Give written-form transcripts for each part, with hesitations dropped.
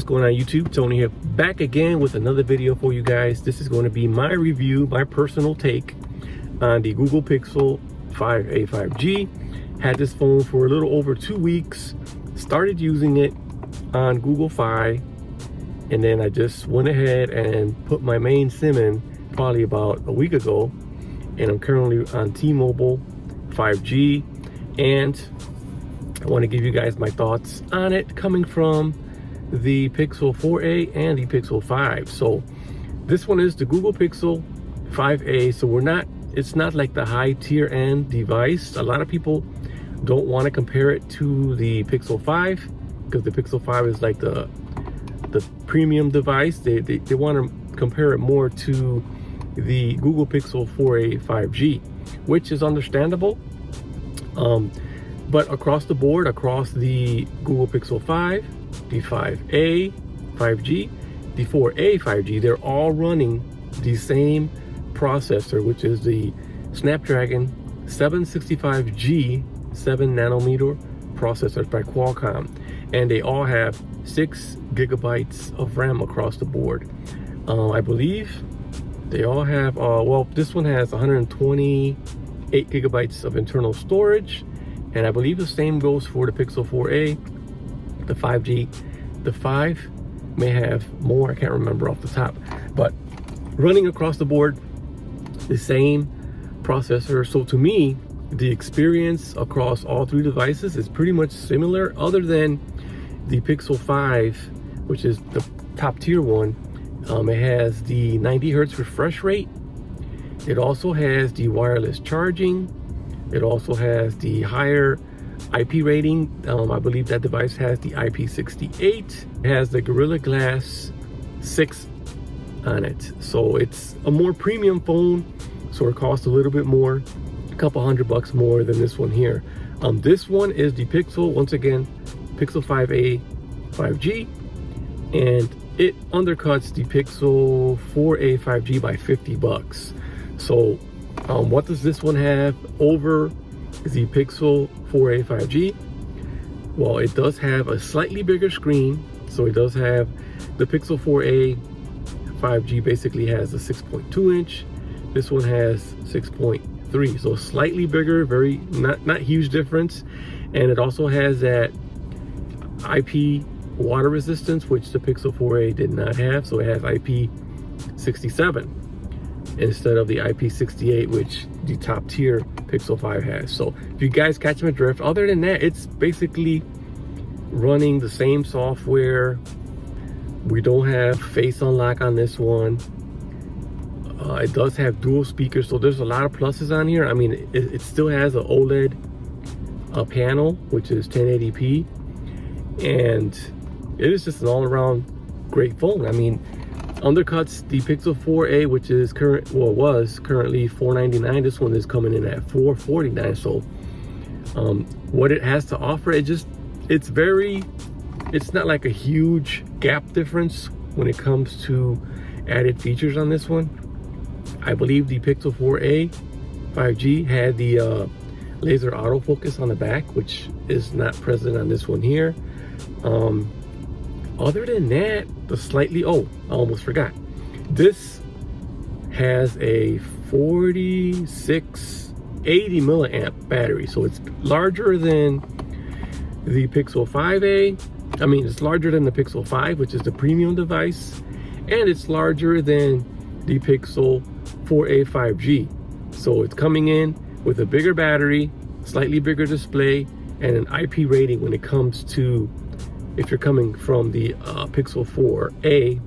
What's going on YouTube? Tony here, back again with another video for you guys. This is going to be my review, my personal take on the Google Pixel 5a 5G. Had this phone for a little over 2 weeks, started using it on Google Fi, and then I just went ahead and put my main SIM in probably about a week ago, and I'm currently on T-Mobile 5G, and I want to give you guys my thoughts on it coming from the Pixel 4a and the Pixel 5. So this one is the Google Pixel 5a, so it's not like the high tier end device. A lot of people don't want to compare it to the Pixel 5 because the Pixel 5 is like the premium device. They want to compare it more to the Google Pixel 4a 5G, which is understandable. But across the board, across the Google Pixel 5, the 5a 5G, the 4a 5G, they're all running the same processor, which is the Snapdragon 765G 7nm processors by Qualcomm, and they all have 6 GB of RAM across the board. I believe they all have well, this one has 128 GB of internal storage, and I believe the same goes for the Pixel 4a, the 5G. The 5 may have more, I can't remember off the top, but running across the board the same processor. So to me, the experience across all three devices is pretty much similar, other than the Pixel 5, which is the top tier one. It has the 90 Hz refresh rate. It also has the wireless charging. It also has the higher IP rating. I believe that device has the IP68. It has the Gorilla Glass 6 on it. So it's a more premium phone, so it costs a little bit more, a couple $100 more than this one here. This one is the Pixel, once again, Pixel 5a 5G, and it undercuts the Pixel 4a 5G by $50. So what does this one have over the Pixel 4a 5G? Well, it does have a slightly bigger screen. So it does have the Pixel 4a 5G basically has a 6.2 inch. This one has 6.3, so slightly bigger, very not huge difference. And it also has that IP water resistance, which the Pixel 4a did not have. So it has IP67 instead of the IP68, which the top tier Pixel 5 has. So if you guys catch my drift, other than that, it's basically running the same software. We don't have face unlock on this one. It does have dual speakers, so there's a lot of pluses on here. I mean, it still has an OLED panel, which is 1080p, and it is just an all-around great phone. I mean, undercuts the Pixel 4a, which is was currently $499. This one is coming in at $449. So what it has to offer, it's not like a huge gap difference when it comes to added features on this one. I believe the Pixel 4a 5G had the laser autofocus on the back, which is not present on this one here. Other than that, I almost forgot. This has a 4680 milliamp battery, so it's larger than the Pixel 5a. I mean, it's larger than the Pixel 5, which is the premium device, and it's larger than the Pixel 4a 5G. So it's coming in with a bigger battery, slightly bigger display, and an IP rating when it comes to, if you're coming from the Pixel 4a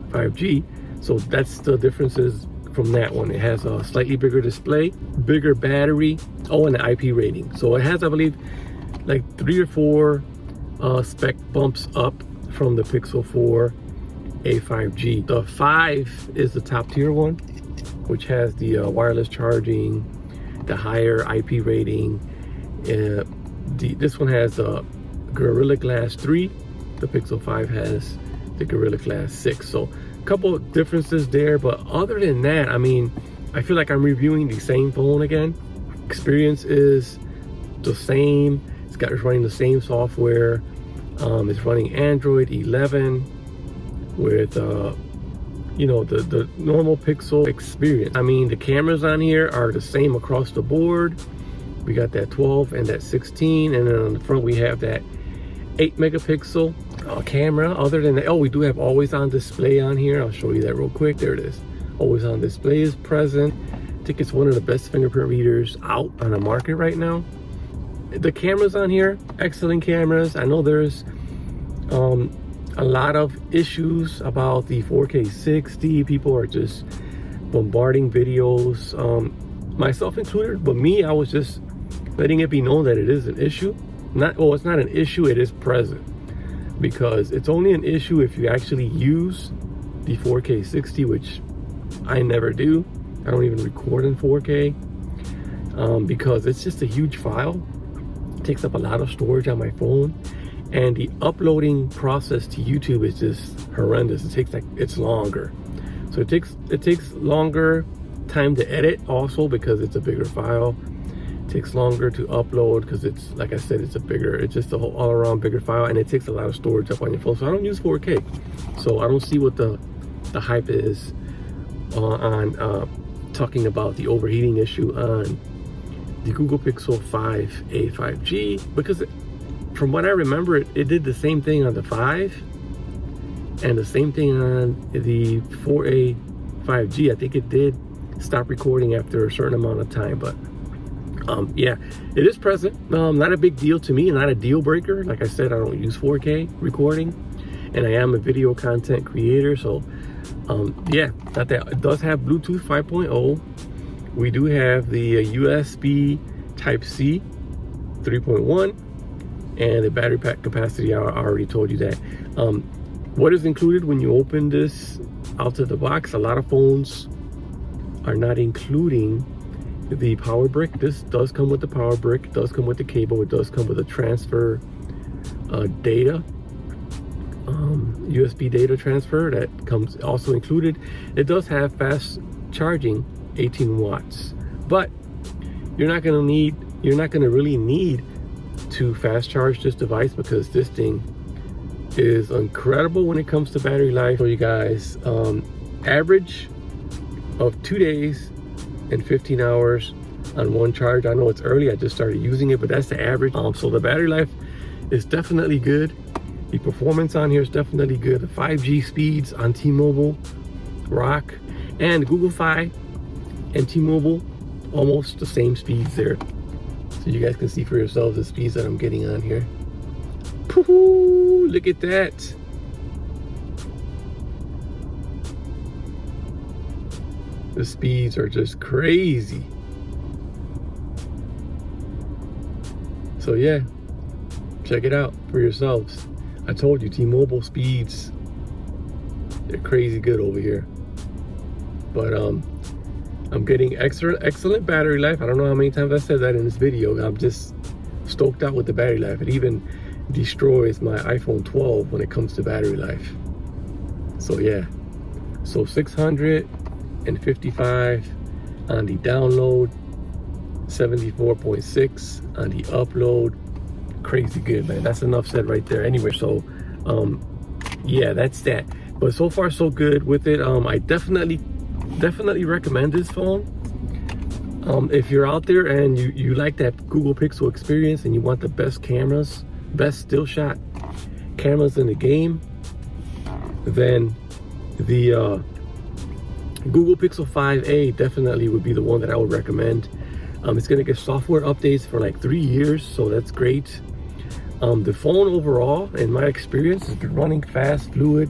5G. So that's the differences from that one. It has a slightly bigger display, bigger battery, and an IP rating. So it has, I believe, like 3 or 4 spec bumps up from the Pixel 4a 5G. The 5 is the top tier one, which has the wireless charging, the higher IP rating. This one has a Gorilla Glass 3. The Pixel 5 has the Gorilla Glass 6. So a couple of differences there, but other than that, I mean, I feel like I'm reviewing the same phone again. Experience is the same. It's running the same software. It's running Android 11 with you know, the normal Pixel experience. I mean, the cameras on here are the same across the board. We got that 12 and that 16, and then on the front we have that 8 megapixel camera. Other than that, oh, we do have always on display on here. I'll show you that real quick. There it is. Always on display is present. I think it's one of the best fingerprint readers out on the market right now. The cameras on here, excellent cameras. I know there's a lot of issues about the 4K 60. People are just bombarding videos, myself included, but me, I was just letting it be known that it is an issue. Well, it's not an issue, it is present, because it's only an issue if you actually use the 4K 60, which I never do. I don't even record in 4K because it's just a huge file. It takes up a lot of storage on my phone, and the uploading process to YouTube is just horrendous. It's longer, so it takes longer time to edit, also because it's a bigger file. It takes longer to upload because it's, like I said, it's just a whole all-around bigger file, and it takes a lot of storage up on your phone. So I don't use 4K, so I don't see what the hype is on talking about the overheating issue on the Google Pixel 5a 5G, because from what I remember, it did the same thing on the 5 and the same thing on the 4a 5G. I think it did stop recording after a certain amount of time, but yeah, it is present. Not a big deal to me, not a deal breaker. Like I said, I don't use 4K recording, and I am a video content creator, so yeah, not that. It does have Bluetooth 5.0. We do have the USB Type-C 3.1, and the battery pack capacity, I already told you that. What is included when you open this out of the box? A lot of phones are not including the power brick. This does come with the power brick. It does come with the cable. It does come with a transfer data, USB data transfer that comes also included. It does have fast charging, 18 watts, but you're not going to really need to fast charge this device, because this thing is incredible when it comes to battery life. So you guys, average of 2 days and 15 hours on one charge. I know it's early, I just started using it, but that's the average. So the battery life is definitely good. The performance on here is definitely good. The 5G speeds on T-Mobile rock, and Google Fi and T-Mobile almost the same speeds there. So you guys can see for yourselves the speeds that I'm getting on here. Pooh, look at that. The speeds are just crazy. So yeah, check it out for yourselves. I told you, T-Mobile speeds, they're crazy good over here. But I'm getting excellent battery life. I don't know how many times I said that in this video. I'm just stoked out with the battery life. It even destroys my iPhone 12 when it comes to battery life. So yeah, so 655 on the download, 74.6 on the upload. Crazy good, man. That's enough said right there. Anyway, so yeah, that's that. But so far so good with it. I definitely recommend this phone. If you're out there and you like that Google Pixel experience and you want the best cameras, best still shot cameras in the game, then the Google Pixel 5a definitely would be the one that I would recommend. It's gonna get software updates for like 3 years, so that's great. The phone overall, in my experience, has been running fast, fluid,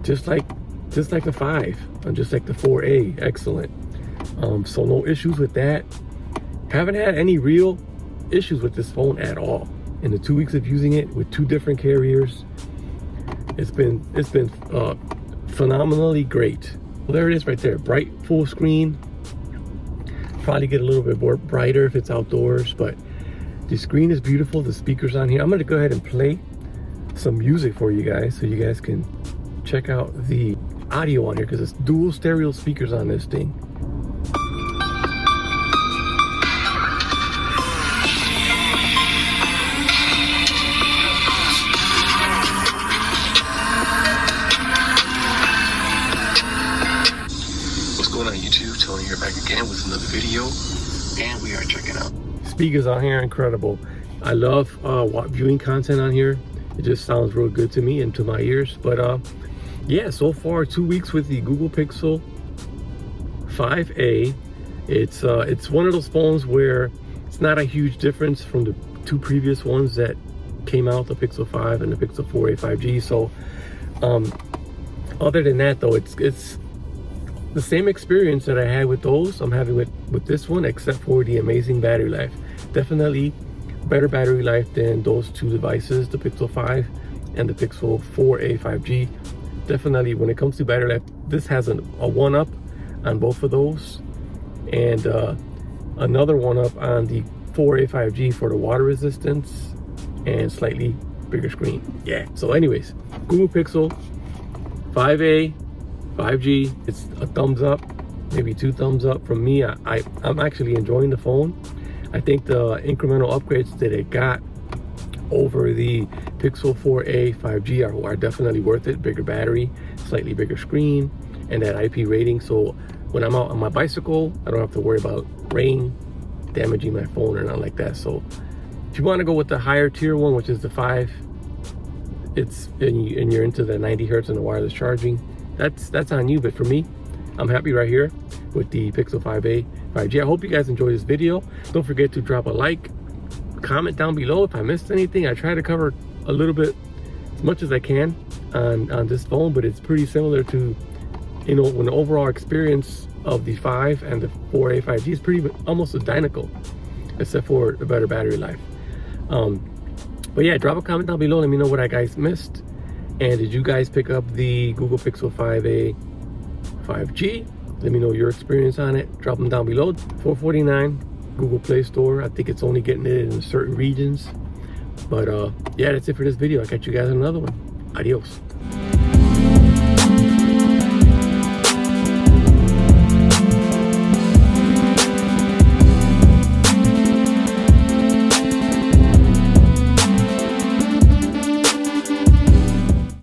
just like the 5 and just like the 4a. Excellent. So no issues with that. Haven't had any real issues with this phone at all in the 2 weeks of using it with 2 different carriers. It's been phenomenally great. Well, there it is right there, bright full screen. Probably get a little bit more brighter if it's outdoors, but the screen is beautiful. The speakers on here, I'm going to go ahead and play some music for you guys so you guys can check out the audio on here, because it's dual stereo speakers on this thing. YouTube. Tony here back again with another video, and we are checking out. Speakers on here, incredible. I love viewing content on here. It just sounds real good to me and to my ears. But yeah, so far 2 weeks with the Google Pixel 5a. It's one of those phones where it's not a huge difference from the two previous ones that came out, the Pixel 5 and the Pixel 4a 5G. So other than that though, it's the same experience that I had with those I'm having with this one, except for the amazing battery life. Definitely better battery life than those two devices, the Pixel 5 and the Pixel 4a 5G. Definitely when it comes to battery life, this has a one-up on both of those, and another one-up on the 4a 5G for the water resistance and slightly bigger screen. Yeah, so anyways, Google Pixel 5a 5G, it's a thumbs up, maybe 2 thumbs up from me. I'm actually enjoying the phone. I think the incremental upgrades that it got over the Pixel 4a 5G are definitely worth it. Bigger battery, slightly bigger screen, and that IP rating. So when I'm out on my bicycle, I don't have to worry about rain damaging my phone or nothing like that. So if you want to go with the higher tier one, which is the 5, and you're into the 90 hertz and the wireless charging, that's on you. But for me, I'm happy right here with the Pixel 5a 5G. I hope you guys enjoyed this video. Don't forget to drop a like, comment down below if I missed anything. I try to cover a little bit, as much as I can on this phone, but it's pretty similar to, you know, when the overall experience of the 5 and the 4a 5G is pretty almost identical, except for the better battery life. But yeah, drop a comment down below. Let me know what I guys missed. And did you guys pick up the Google Pixel 5a 5G? Let me know your experience on it. Drop them down below. $4.49 Google Play Store. I think it's only getting it in certain regions. But yeah, that's it for this video. I'll catch you guys in another one. Adios.